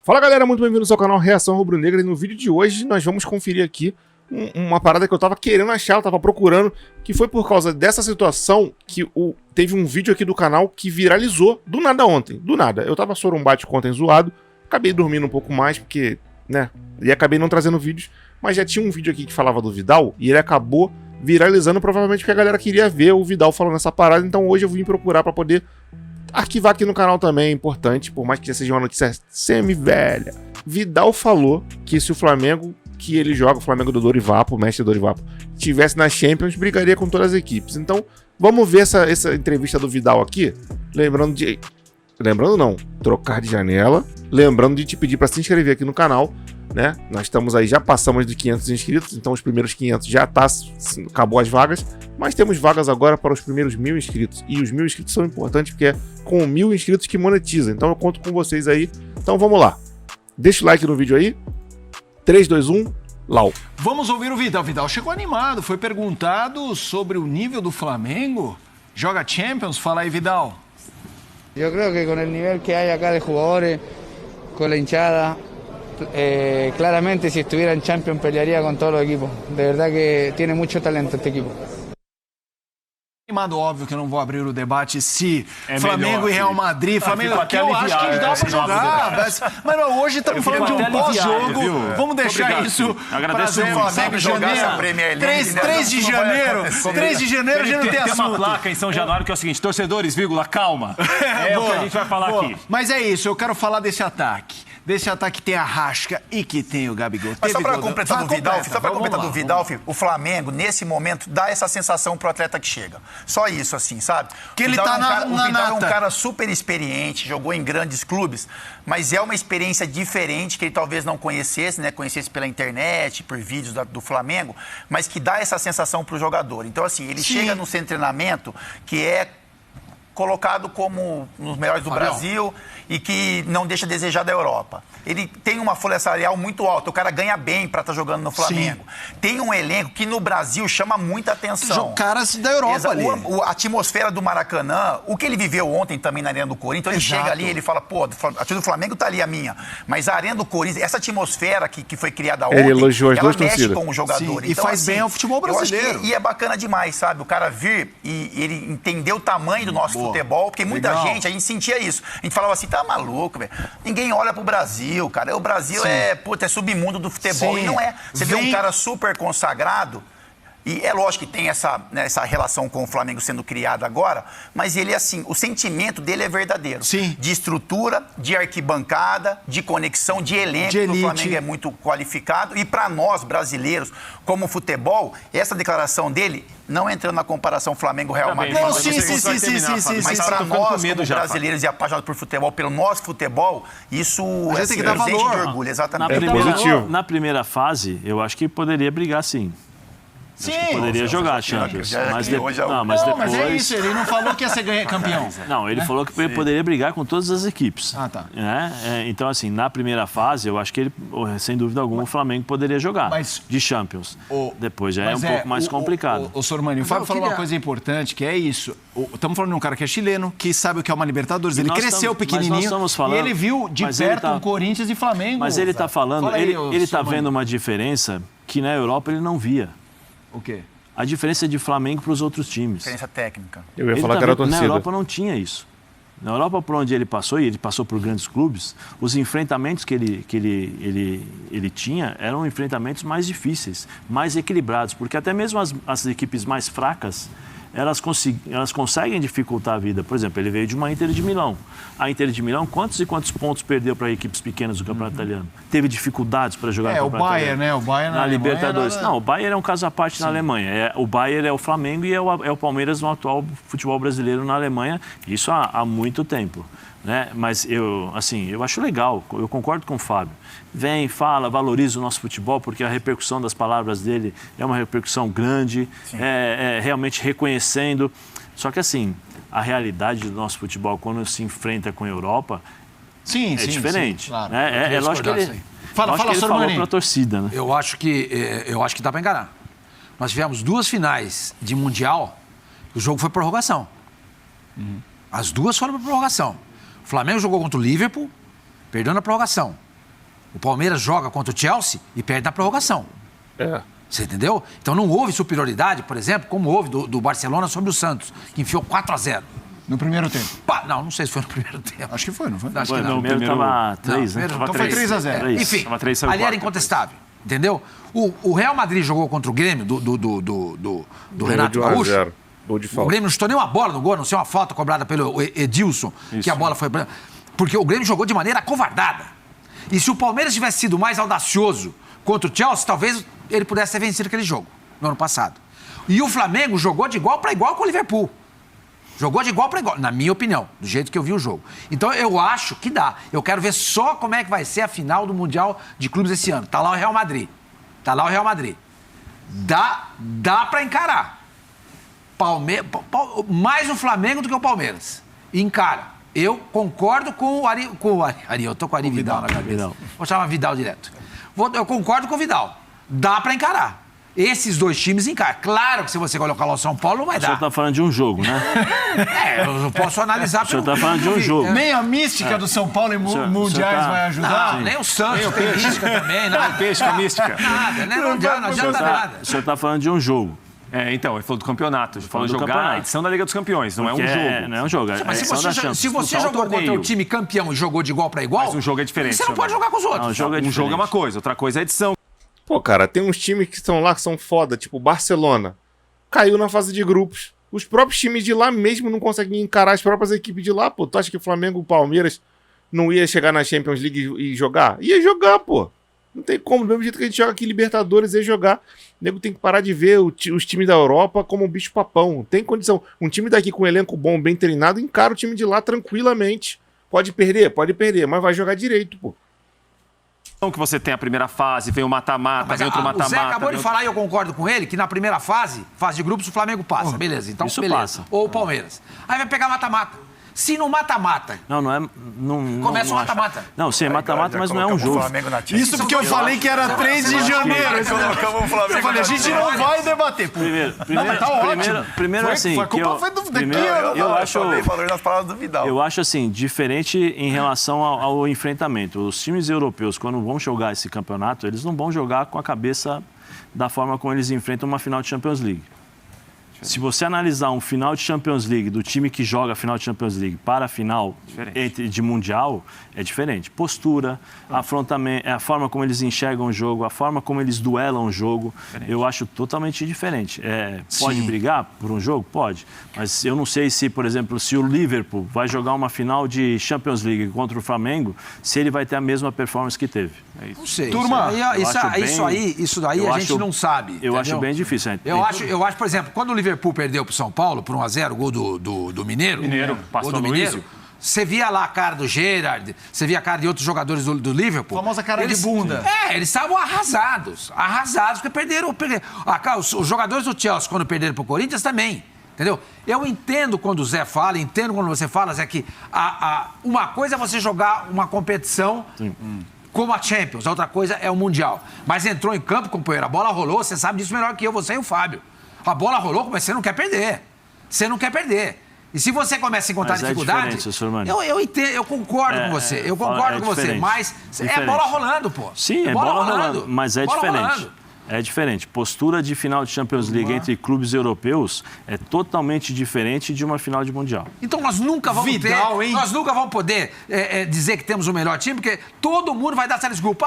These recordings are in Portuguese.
Fala galera, muito bem-vindos ao canal Reação Rubro-Negra e no vídeo de hoje nós vamos conferir aqui uma parada que eu tava querendo achar, eu tava procurando, que foi por causa dessa situação que teve um vídeo aqui do canal que viralizou do nada ontem, do nada. Eu tava sorumbático ontem zoado, acabei dormindo um pouco mais porque, né, e acabei não trazendo vídeos, mas já tinha um vídeo aqui que falava do Vidal e ele acabou viralizando provavelmente porque a galera queria ver o Vidal falando essa parada, então hoje eu vim procurar pra poder arquivar aqui no canal também, é importante, por mais que já seja uma notícia semi-velha. Vidal falou que se o Flamengo que ele joga, o Flamengo do Dorivapo, o mestre Dorivapo, tivesse na Champions, brigaria com todas as equipes. Então, vamos ver essa entrevista do Vidal aqui, lembrando não, trocar de janela, lembrando de te pedir para se inscrever aqui no canal, né? Nós estamos aí, já passamos de 500 inscritos, então os primeiros 500 já acabou as vagas, mas temos vagas agora para os primeiros 1000 inscritos, e os 1000 inscritos são importantes porque é com 1000 inscritos que monetiza, então eu conto com vocês aí. Então vamos lá, deixa o like no vídeo aí, 3, 2, 1, Lau. Vamos ouvir o Vidal. Vidal chegou animado, foi perguntado sobre o nível do Flamengo, joga Champions, fala aí Vidal. Yo creo que con el nivel que hay acá de jugadores, con la hinchada, claramente si estuviera en Champions pelearía con todos los equipos. De verdad que tiene mucho talento este equipo. Animado, óbvio que eu não vou abrir o debate se melhor, Flamengo e Real Madrid, Flamengo que eu acho que dá pra jogar, mas não, hoje estamos falando de um pós-jogo, vamos deixar isso para o Flamengo em janeiro, 3 de janeiro, 3 de janeiro a gente não tem assunto. Tem uma placa em São Januário que é o seguinte, torcedores, vírgula, calma, é o que a gente vai falar aqui. Mas é isso, eu quero falar desse ataque. Desse ataque tem a Rasca e que tem o Gabigol. Mas só para completar do Vidal, o Flamengo, nesse momento, dá essa sensação pro atleta que chega. Só isso, assim, sabe? Que ele tá na O Vidal é um cara super experiente, jogou em grandes clubes, mas é uma experiência diferente que ele talvez não conhecesse, né? Conhecesse pela internet, por vídeos do Flamengo, mas que dá essa sensação pro jogador. Então, assim, ele chega num centro de treinamento que é colocado como um dos melhores do Brasil e que não deixa a desejar da Europa. Ele tem uma folha salarial muito alta, o cara ganha bem para estar jogando no Flamengo. Sim. Tem um elenco que no Brasil chama muita atenção. Caras da Europa ali. A atmosfera do Maracanã, o que ele viveu ontem também na Arena do Corinthians, ele chega ali e ele fala, pô, a torcida do Flamengo tá ali a minha, mas a Arena do Corinthians, essa atmosfera que foi criada ontem, ele elogiou as ela duas mexe torcidas com o jogador. Sim, então, e faz bem ao futebol brasileiro. E é bacana demais, sabe? O cara vir e ele entender o tamanho do nosso futebol, porque muita gente, a gente sentia isso. A gente falava assim, tá maluco, velho. Ninguém olha pro Brasil, cara. O Brasil é submundo do futebol. Sim. E não é. Você vê um cara super consagrado, e é lógico que tem essa relação com o Flamengo sendo criada agora, mas ele, assim, o sentimento dele é verdadeiro. Sim. De estrutura, de arquibancada, de conexão, de elenco. De elite. O Flamengo é muito qualificado. E para nós, brasileiros, como futebol, essa declaração dele, não entrando na comparação Flamengo-Real Madrid. Não, sim. Mas para nós, como brasileiros e apaixonados por futebol, pelo nosso futebol, isso é tem que dar valor. De orgulho, exatamente. Na primeira fase, eu acho que poderia brigar sim. Sim, acho que poderia jogar Champions. Mas depois. Mas é isso, ele não falou que ia ser campeão. Não, ele falou que poderia brigar com todas as equipes. Ah, tá. Então, assim, na primeira fase, eu acho que ele, sem dúvida alguma, o Flamengo poderia jogar de Champions. Depois já é um pouco mais complicado. O Sormani, o Fábio falou uma coisa importante, que é isso. Estamos falando de um cara que é chileno, que sabe o que é uma Libertadores. Ele cresceu pequenininho e ele viu de perto o Corinthians e Flamengo. Mas ele está falando, ele está vendo uma diferença que na Europa ele não via. O quê? A diferença de Flamengo para os outros times. Diferença técnica. Eu ia falar que era a torcida. Na Europa não tinha isso. Na Europa, por onde ele passou, e ele passou por grandes clubes, os enfrentamentos que ele tinha eram enfrentamentos mais difíceis, mais equilibrados, porque até mesmo as equipes mais fracas, elas conseguem dificultar a vida. Por exemplo, ele veio de uma Inter de Milão. A Inter de Milão, quantos e quantos pontos perdeu para equipes pequenas do Campeonato Italiano? Teve dificuldades para jogar no Campeonato Italiano. O Bayern, né? O Bayern na Libertadores. Não, o Bayern é um caso à parte na Alemanha. O Bayern é o Flamengo e é o Palmeiras no atual futebol brasileiro na Alemanha. Isso há muito tempo. Né? Mas eu acho legal, eu concordo com o Fábio. Vem, fala, valoriza o nosso futebol, porque a repercussão das palavras dele é uma repercussão grande, realmente reconhecendo. Só que assim, a realidade do nosso futebol, quando se enfrenta com a Europa, é diferente. Sim, claro. Né? É lógico que ele, fala, ele falou para a torcida. Né? Eu acho que dá para enganar. Nós tivemos 2 finais de Mundial, o jogo foi prorrogação. As duas foram para prorrogação. O Flamengo jogou contra o Liverpool, perdeu na prorrogação. O Palmeiras joga contra o Chelsea e perde na prorrogação. Você entendeu? Então não houve superioridade, por exemplo, como houve do Barcelona sobre o Santos, que enfiou 4-0. No primeiro tempo? Não sei se foi no primeiro tempo. Acho que foi, não foi? Acho que não. O primeiro estava 3, né? Então foi 3-0. Enfim, ali era incontestável, entendeu? O Real Madrid jogou contra o Grêmio do Renato Gaúcho. Gol de O falta. Grêmio não chutou nem uma bola no gol, não sei uma falta cobrada pelo Edilson, que a bola foi... Porque o Grêmio jogou de maneira acovardada. E se o Palmeiras tivesse sido mais audacioso contra o Chelsea, talvez ele pudesse ter vencido aquele jogo, no ano passado. E o Flamengo jogou de igual para igual com o Liverpool. Jogou de igual para igual, na minha opinião, do jeito que eu vi o jogo. Então eu acho que dá. Eu quero ver só como é que vai ser a final do Mundial de Clubes esse ano. Tá lá o Real Madrid. Dá para encarar. Mais o Flamengo do que o Palmeiras. Encara. Eu concordo com o Ari. Eu tô com o Ari Vidal na cabeça. Vou chamar Vidal direto. Eu concordo com o Vidal. Dá pra encarar. Esses dois times encaram. Claro que se você colocar lá o São Paulo, não vai dar. O senhor tá falando de um jogo, né? Eu não posso analisar. O senhor tá falando de um jogo. Nem a mística do São Paulo em mundiais vai ajudar? Não, nem o Santos tem mística também. Não, peixe com mística. Nada, né? Não adianta nada. O senhor tá falando de um jogo. Então, ele falou do campeonato. Ele falou do jogar campeonato. a edição da Liga dos Campeões, não é um jogo. Não é um jogo. Mas se você Disputar jogou um torneio. contra o time campeão e jogou de igual para igual, Mas um jogo é diferente, você não pode jogar com os outros. Não, o jogo é Um jogo é uma diferente. coisa, outra coisa é a edição. Pô, cara, tem uns times que estão lá que são foda, tipo o Barcelona. Caiu na fase de grupos. Os próprios times de lá mesmo não conseguem encarar as próprias equipes de lá, pô. Tu acha que o Flamengo e o Palmeiras não ia chegar na Champions League e jogar? Ia jogar, pô. Não tem como. Do mesmo jeito que a gente joga aqui Libertadores, ia jogar. O nego tem que parar de ver os times da Europa como um bicho papão. Tem condição. Um time daqui com um elenco bom, bem treinado, encara o time de lá tranquilamente. Pode perder, mas vai jogar direito, pô. Então que você tem a primeira fase, vem o mata-mata, Mas vem outro mata-mata. o Zé acabou de falar e eu concordo com ele que na primeira fase de grupos, o Flamengo passa. Beleza, então isso beleza. passa. Ou o Palmeiras. Aí vai pegar mata-mata. Se no mata-mata... Não é... Começa o mata-mata. Não, sim, é mata-mata, mas não é um jogo. Isso porque eu falei que era 3 de janeiro. Colocamos o Flamengo. Eu falei, a gente não vai debater. Primeiro assim, Foi a culpa foi daqui. eu acho... Falei nas palavras do Vidal. Eu acho assim, diferente em relação ao enfrentamento. Os times europeus, quando vão jogar esse campeonato, eles não vão jogar com a cabeça da forma como eles enfrentam uma final de Champions League. Se você analisar um final de Champions League do time que joga a final de Champions League para a final de Mundial, é diferente. Postura, afrontamento, a forma como eles enxergam o jogo, a forma como eles duelam o jogo, eu acho totalmente diferente. Pode brigar por um jogo? Pode. Mas eu não sei se, por exemplo, se o Liverpool vai jogar uma final de Champions League contra o Flamengo, se ele vai ter a mesma performance que teve. Não sei. Turma, Isso daí a gente não sabe. Eu acho bem difícil. Eu acho, por exemplo, quando o Liverpool perdeu pro São Paulo por 1-0, gol do Mineiro. Passou gol do no Mineiro. Você via lá a cara do Gerrard, você via a cara de outros jogadores do Liverpool. A famosa cara de bunda. Eles estavam arrasados porque perderam. Os jogadores do Chelsea, quando perderam pro Corinthians, também. Entendeu? Eu entendo quando o Zé fala, entendo quando você fala, Zé, que uma coisa é você jogar uma competição como a Champions, a outra coisa é o Mundial. Mas entrou em campo, companheiro, a bola rolou, você sabe disso melhor que eu, você e o Fábio. A bola rolou, mas você não quer perder. E se você começa a encontrar dificuldade... Eu entendo, eu concordo com você. Eu concordo com você, mas é bola rolando, pô. Sim, é bola rolando, mas é diferente. É diferente. Postura de final de Champions League entre clubes europeus é totalmente diferente de uma final de Mundial. Então nós nunca vamos nós nunca vamos poder dizer que temos o melhor time, porque todo mundo vai dar séries grupos.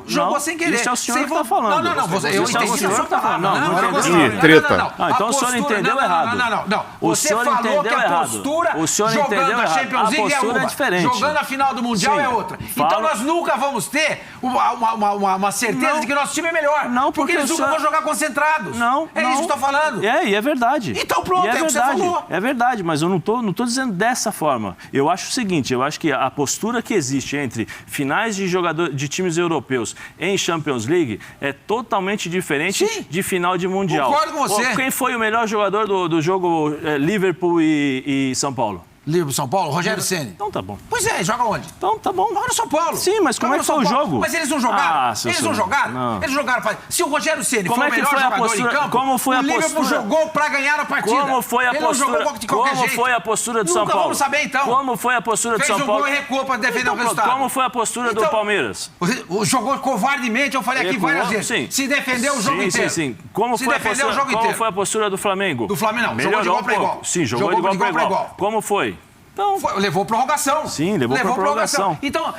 Jogou sem querer. Isso é o senhor que está falando. Não. Eu entendi o senhor que está falando. Não, treta. Então o senhor entendeu errado. Não. Você falou que a postura jogando a Champions League é uma. Jogando a final do Mundial é outra. Então nós nunca vamos ter uma certeza de que nosso time é melhor. Porque eles nunca vão jogar concentrados. Isso que eu estou falando. E é verdade. Então pronto, é o que você falou. É verdade, mas eu não tô dizendo dessa forma. Eu acho o seguinte, eu acho que a postura que existe entre finais de times europeus em Champions League é totalmente diferente de final de Mundial. Concordo com você. Quem foi o melhor jogador do jogo Liverpool e São Paulo? Livre São Paulo, Rogério Ceni. Então tá bom. Pois é, joga onde? Então tá bom. Joga no São Paulo. Sim, mas como é que foi o jogo? Mas eles não jogaram. Eles não jogaram. Não. Eles jogaram. Se o Rogério Ceni Como for é o que melhor foi a jogador postura? em campo, Como foi a o Liverpool postura? jogou pra ganhar a partida. Como foi a Ele postura? não jogou de qualquer Como jeito. foi a postura do São Nunca Paulo? vamos saber, então. Como foi a postura do Fez São um Paulo? gol e recuou pra defender o resultado. Como foi a postura do Então, Palmeiras? Jogou covardemente, eu falei aqui Recuou, várias vezes. sim. Se defendeu o jogo inteiro. Sim. Como foi a postura do Flamengo? Do Flamengo não. Melhorou Jogou de igual pra um pouco. igual. Sim, jogou de igual pra igual. Como foi? Então, levou prorrogação. Sim, levou pra prorrogação. Então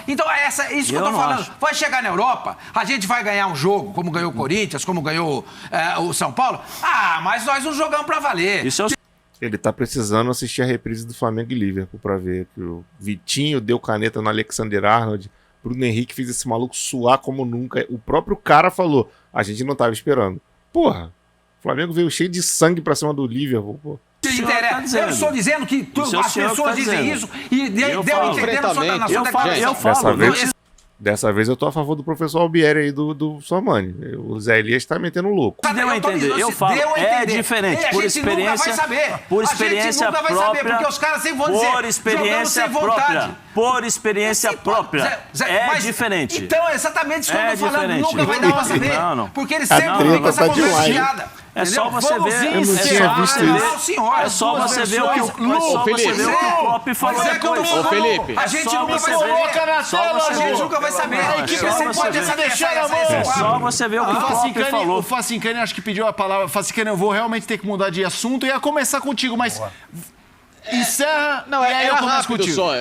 isso que eu tô falando. Acho. Vai chegar na Europa, a gente vai ganhar um jogo, como ganhou o Corinthians, como ganhou o São Paulo. Mas nós não jogamos pra valer. Isso é o... Ele tá precisando assistir a reprise do Flamengo e Liverpool pra ver que o Vitinho deu caneta no Alexander-Arnold, Bruno Henrique fez esse maluco suar como nunca. O próprio cara falou, a gente não tava esperando. Porra, o Flamengo veio cheio de sangue pra cima do Liverpool, pô. Eu estou dizendo que as pessoas dizem isso e deu a entender na sua declaração. Dessa vez eu tô a favor do professor Albieri aí do Sormani. O Zé Elias tá metendo louco. Deu a entender. Eu falo, é diferente. Por experiência, por experiência própria. Porque os caras sempre vão dizer, por experiência própria. Por experiência própria. É diferente. Então, é exatamente isso que eu tô falando. Nunca vai dar pra saber. Porque eles sempre vêm com essa conversa fiada. É só você ver. É só você ver o que o Klopp falou depois. Ô, Felipe. A gente nunca vai saber. A gente nunca vai saber. A equipe você pode deixar na mão. É só você ver o que o Klopp falou. O Facincani acho que pediu a palavra. Facincani, eu vou realmente ter que mudar de assunto. Eu ia começar contigo, mas encerra. Não, e aí eu começo rápido contigo. Só,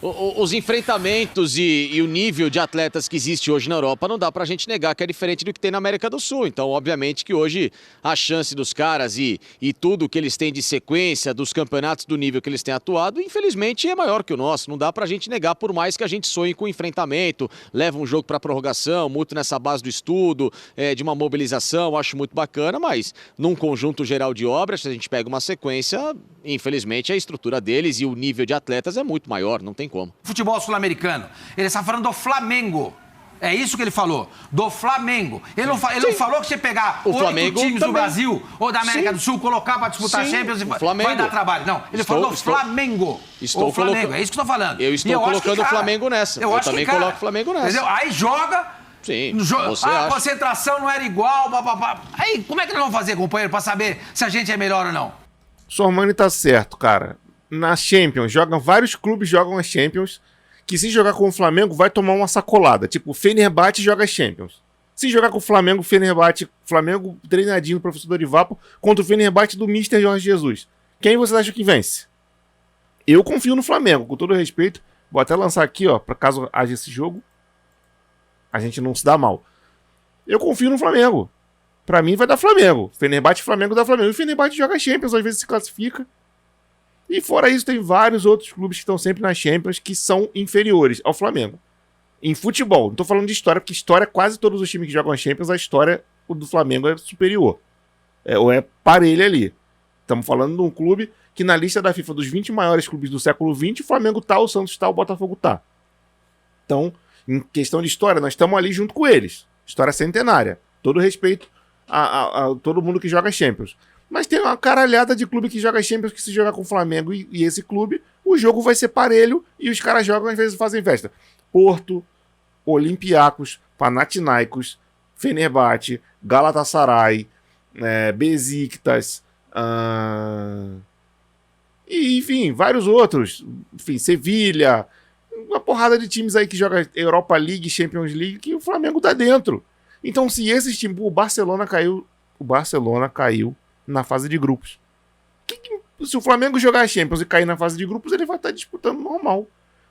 os enfrentamentos e o nível de atletas que existe hoje na Europa não dá pra gente negar que é diferente do que tem na América do Sul. Então, obviamente que hoje a chance dos caras e tudo que eles têm de sequência, dos campeonatos do nível que eles têm atuado, infelizmente é maior que o nosso. Não dá pra gente negar, por mais que a gente sonhe com enfrentamento, leva um jogo pra prorrogação, muito nessa base do estudo, de uma mobilização, acho muito bacana, mas num conjunto geral de obras, se a gente pega uma sequência, infelizmente a estrutura deles e o nível de atletas é muito maior, não tem como. Futebol sul-americano. Ele está falando do Flamengo. É isso que ele falou. Do Flamengo. Ele não falou que você pegar o Flamengo 8 times também. do Brasil ou da América do Sul, colocar para disputar Champions e vai dar trabalho. Não, ele falou do Flamengo. Estou Flamengo. É isso que eu estou falando. Eu estou colocando o Flamengo nessa. Eu também coloco o Flamengo nessa. Entendeu? Aí joga. Sim, a concentração não era igual. Aí, como é que nós vamos fazer, companheiro, para saber se a gente é melhor ou não? Sormani tá certo, cara. Na Champions, vários clubes jogam a Champions, que se jogar com o Flamengo vai tomar uma sacolada. Tipo, o Fenerbahçe joga a Champions. Se jogar com o Flamengo, Flamengo treinadinho do professor Dorival contra o Fenerbahçe do Mister Jorge Jesus. Quem você acha que vence? Eu confio no Flamengo, com todo respeito. Vou até lançar aqui, ó, para caso haja esse jogo, a gente não se dá mal. Eu confio no Flamengo. Pra mim vai dar Flamengo. Fenerbahçe, Flamengo dá Flamengo. E o Fenerbahçe joga a Champions, às vezes se classifica. E fora isso, tem vários outros clubes que estão sempre na Champions que são inferiores ao Flamengo. Em futebol, não tô falando de história, porque história, quase todos os times que jogam a Champions, a história do Flamengo é superior. Ou é parelha ali. Estamos falando de um clube que na lista da FIFA dos 20 maiores clubes do século XX, o Flamengo tá, o Santos tá, o Botafogo tá. Então, em questão de história, nós estamos ali junto com eles. História centenária. Todo respeito a todo mundo que joga Champions. Mas tem uma caralhada de clube que joga Champions que se jogar com o Flamengo e esse clube, o jogo vai ser parelho e os caras jogam às vezes fazem festa. Porto, Olympiacos, Panathinaikos, Fenerbahçe, Galatasaray, Besiktas, e enfim, vários outros. Enfim, Sevilha, uma porrada de times aí que joga Europa League, Champions League, que o Flamengo tá dentro. Então se esses times, o Barcelona caiu na fase de grupos. Se o Flamengo jogar a Champions e cair na fase de grupos, ele vai estar disputando normal.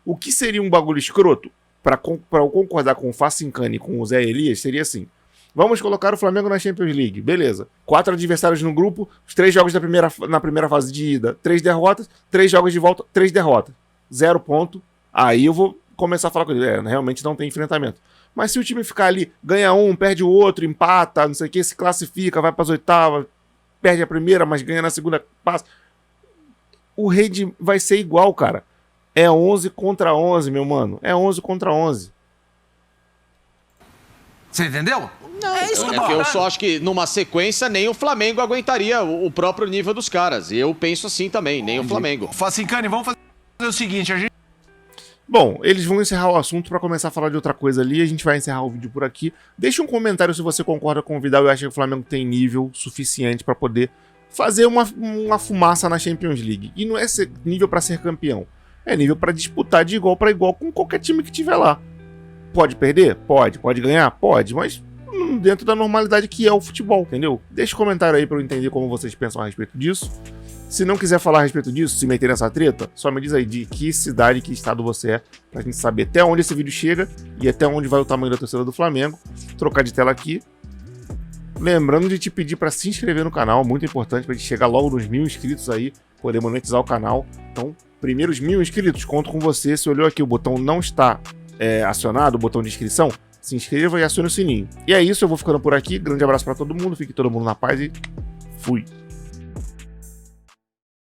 O que seria um bagulho escroto, para eu concordar com o Facincani e com o Zé Elias, seria assim: vamos colocar o Flamengo na Champions League, beleza. 4 adversários no grupo, os 3 jogos na primeira fase de ida, 3 derrotas, 3 jogos de volta, 3 derrotas. 0 ponto. Aí eu vou começar a falar com ele. Realmente não tem enfrentamento. Mas se o time ficar ali, ganha um, perde o outro, empata, não sei o que, se classifica, vai para as oitavas, perde a primeira, mas ganha na segunda, passa. O rede vai ser igual, cara. É 11 contra 11, meu mano. É 11 contra 11. Você entendeu? Não, eu só acho que numa sequência nem o Flamengo aguentaria o próprio nível dos caras. Eu penso assim também, nem o Flamengo. Facincani, vamos fazer o seguinte, a gente... Bom, eles vão encerrar o assunto para começar a falar de outra coisa ali. A gente vai encerrar o vídeo por aqui. Deixa um comentário se você concorda com o Vidal e acha que o Flamengo tem nível suficiente para poder fazer uma fumaça na Champions League. E não é nível para ser campeão. É nível para disputar de igual para igual com qualquer time que tiver lá. Pode perder? Pode. Pode ganhar? Pode. Mas dentro da normalidade que é o futebol, entendeu? Deixa um comentário aí para eu entender como vocês pensam a respeito disso. Se não quiser falar a respeito disso, se meter nessa treta, só me diz aí de que cidade, que estado você é, pra gente saber até onde esse vídeo chega e até onde vai o tamanho da torcida do Flamengo. Trocar de tela aqui. Lembrando de te pedir para se inscrever no canal, muito importante pra gente chegar logo nos 1000 inscritos aí, poder monetizar o canal. Então, primeiros 1000 inscritos, conto com você. Se olhou aqui, o botão não está acionado, o botão de inscrição, se inscreva e acione o sininho. E é isso, eu vou ficando por aqui. Grande abraço para todo mundo, fique todo mundo na paz e fui!